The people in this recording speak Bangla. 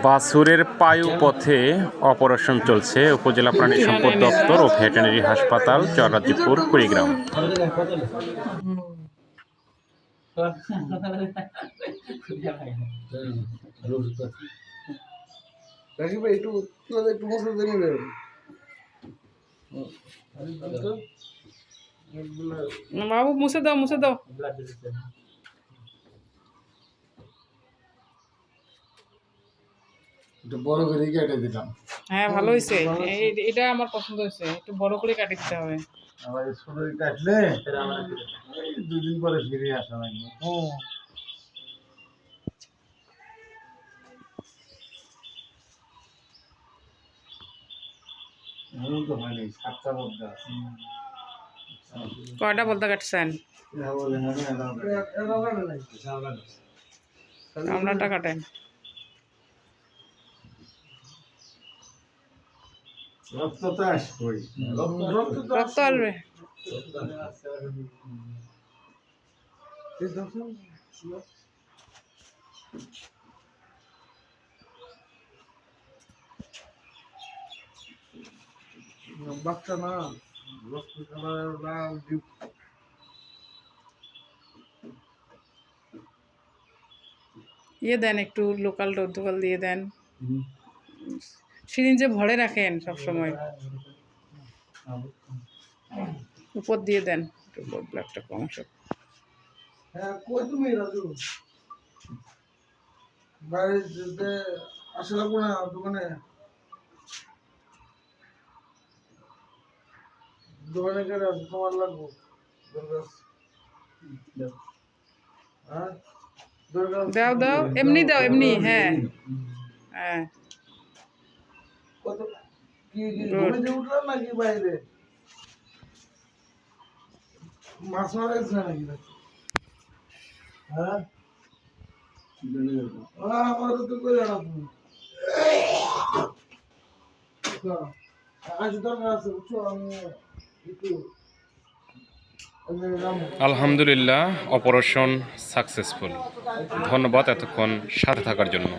বাছুরের পায়ুপথে অপারেশন চলছে। উপজেলা প্রাণী সম্পদ দপ্তর ও ভেটেরিনারি হাসপাতাল, চররাজিপুর, কুড়িগ্রাম। বাবু মুছে দাও, মুছে দাও। একটু বড় করে কেটে দিলাম। হ্যাঁ, ভালো হয়েছে। এটা আমার পছন্দ হয়েছে, একটু বড় করে কাটি দিতে হবে। আবার ছোট কাটলে দুদিন পরে ফিরে আসা লাগবে। এমন তো হয়নি, 7টা বলতে আছে। কয়টা বলতে কাটছেন? আমরাটা কাটেন। রক্ত তো আসবেই, রক্ত আসবে। বাচ্চা না রক্ত কালার লাল ডিপ। ইয়ে দেন, একটু লোকাল রোদ্দুকাল দিয়ে দেন। সিরিঞ্জে ভরে রাখেন সব সময়, উপর দিয়ে দেন একটু ব্লাডটা কম সব। হ্যাঁ, কই তুমি রাজু? বাড়িতে আসে লাগবো না দোকানে? দোকানে কেটে আছে, তোমার লাগবো? হ্যাঁ, দাও দাও, এমনি দাও, এমনি। হ্যাঁ হ্যাঁ, কত কি ঘুমিয়ে উঠলাম নাকি বাইরে? মাছ মারা গেছে নাকি? হ্যাঁ, আমার তো করে জানাবো। আজ দরকার আছে, বুঝছো? আমি একটু আলহামদুলিল্লাহ, অপারেশন সাকসেসফুল। ধন্যবাদ এতক্ষণ সাথে থাকার জন্য।